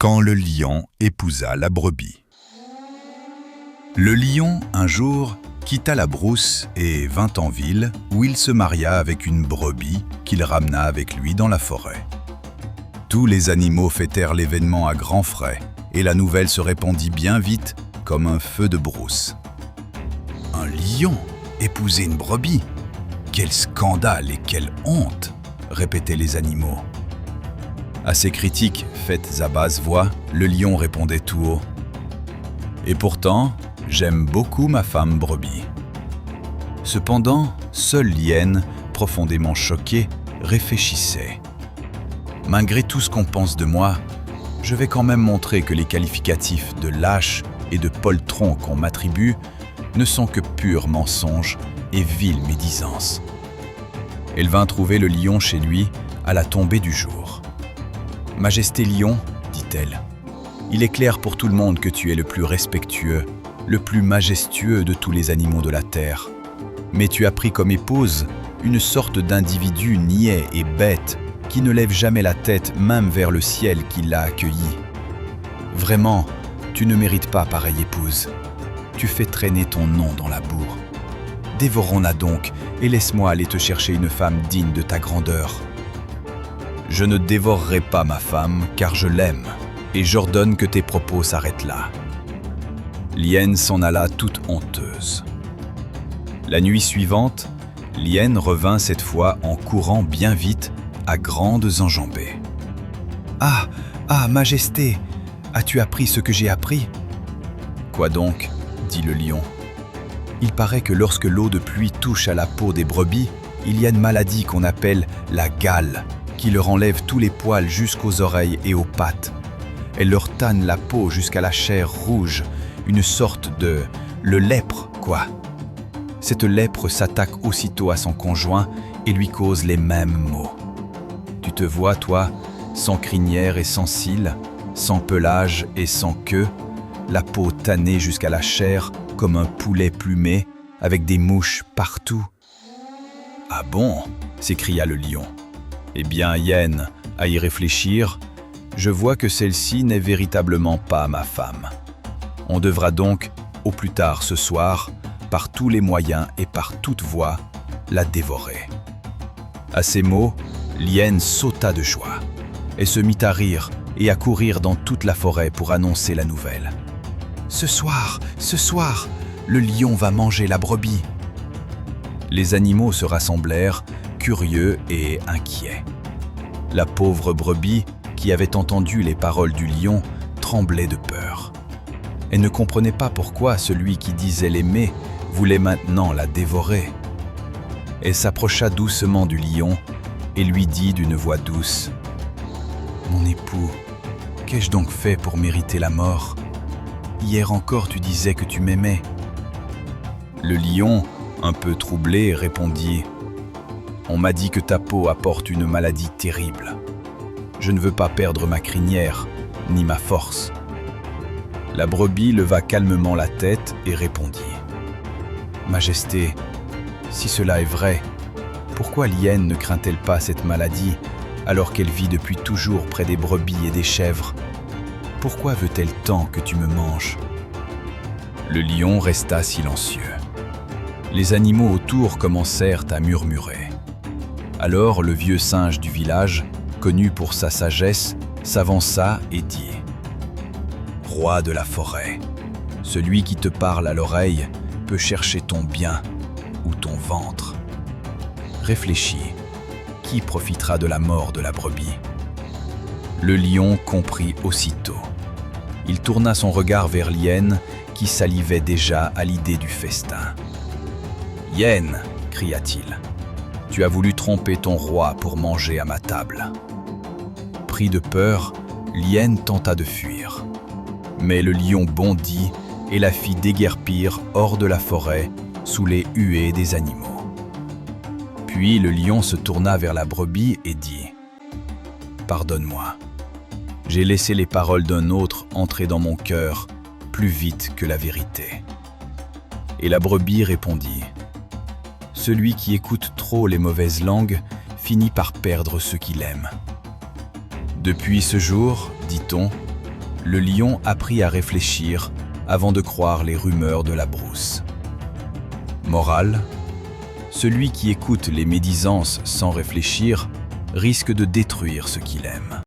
Quand le lion épousa la brebis. Le lion, un jour, quitta la brousse et vint en ville, où il se maria avec une brebis qu'il ramena avec lui dans la forêt. Tous les animaux fêtèrent l'événement à grands frais, et la nouvelle se répandit bien vite comme un feu de brousse. Un lion épouser une brebis? Quel scandale et quelle honte! Répétaient les animaux. À ces critiques faites à basse voix, le lion répondait tout haut. Et pourtant, j'aime beaucoup ma femme brebis. Cependant, seule l'hyène, profondément choquée, réfléchissait. Malgré tout ce qu'on pense de moi, je vais quand même montrer que les qualificatifs de lâche et de poltron qu'on m'attribue ne sont que purs mensonges et viles médisances. Elle vint trouver le lion chez lui à la tombée du jour. « Majesté lion, dit-elle, il est clair pour tout le monde que tu es le plus respectueux, le plus majestueux de tous les animaux de la terre. Mais tu as pris comme épouse une sorte d'individu niais et bête qui ne lève jamais la tête même vers le ciel qui l'a accueilli. Vraiment, tu ne mérites pas pareille épouse. Tu fais traîner ton nom dans la boue. Dévorons-la donc et laisse-moi aller te chercher une femme digne de ta grandeur. Je ne dévorerai pas ma femme car je l'aime et j'ordonne que tes propos s'arrêtent là. » L'hyène s'en alla toute honteuse. La nuit suivante, l'hyène revint cette fois en courant bien vite, à grandes enjambées. « Ah, majesté, as-tu appris ce que j'ai appris ?»« Quoi donc ?» dit le lion. « Il paraît que lorsque l'eau de pluie touche à la peau des brebis, il y a une maladie qu'on appelle la gale, qui leur enlève tous les poils jusqu'aux oreilles et aux pattes. Elle leur tanne la peau jusqu'à la chair rouge, une sorte de... le lèpre, quoi. Cette lèpre s'attaque aussitôt à son conjoint et lui cause les mêmes maux. Tu te vois, toi, sans crinière et sans cils, sans pelage et sans queue, la peau tannée jusqu'à la chair comme un poulet plumé, avec des mouches partout. »« Ah bon ?» s'écria le lion. « Eh bien, hyène, à y réfléchir, je vois que celle-ci n'est véritablement pas ma femme. On devra donc, au plus tard ce soir, par tous les moyens et par toute voie, la dévorer. » À ces mots, l'hyène sauta de joie. Elle se mit à rire et à courir dans toute la forêt pour annoncer la nouvelle. « Ce soir, le lion va manger la brebis. » Les animaux se rassemblèrent, curieux et inquiets. La pauvre brebis, qui avait entendu les paroles du lion, tremblait de peur. Elle ne comprenait pas pourquoi celui qui disait l'aimer voulait maintenant la dévorer. Elle s'approcha doucement du lion et lui dit d'une voix douce : « Mon époux, qu'ai-je donc fait pour mériter la mort ? Hier encore tu disais que tu m'aimais. » Le lion, un peu troublé, répondit : « On m'a dit que ta peau apporte une maladie terrible. Je ne veux pas perdre ma crinière, ni ma force. » La brebis leva calmement la tête et répondit : « Majesté, si cela est vrai, pourquoi l'hyène ne craint-elle pas cette maladie alors qu'elle vit depuis toujours près des brebis et des chèvres ? Pourquoi veut-elle tant que tu me manges ?» Le lion resta silencieux. Les animaux autour commencèrent à murmurer. Alors le vieux singe du village, connu pour sa sagesse, s'avança et dit : « Roi de la forêt, celui qui te parle à l'oreille peut chercher ton bien ou ton ventre. Réfléchis, qui profitera de la mort de la brebis ?» Le lion comprit aussitôt. Il tourna son regard vers l'hyène qui salivait déjà à l'idée du festin. « Hyène, cria-t-il, tu as voulu tromper ton roi pour manger à ma table. » Pris de peur, l'hyène tenta de fuir. Mais le lion bondit et la fit déguerpir hors de la forêt sous les huées des animaux. Puis le lion se tourna vers la brebis et dit : « Pardonne-moi, j'ai laissé les paroles d'un autre entrer dans mon cœur plus vite que la vérité. » Et la brebis répondit : « Celui qui écoute trop les mauvaises langues finit par perdre ceux qu'il aime. Depuis ce jour, dit-on, le lion apprit à réfléchir avant de croire les rumeurs de la brousse. Morale: celui qui écoute les médisances sans réfléchir risque de détruire ce qu'il aime.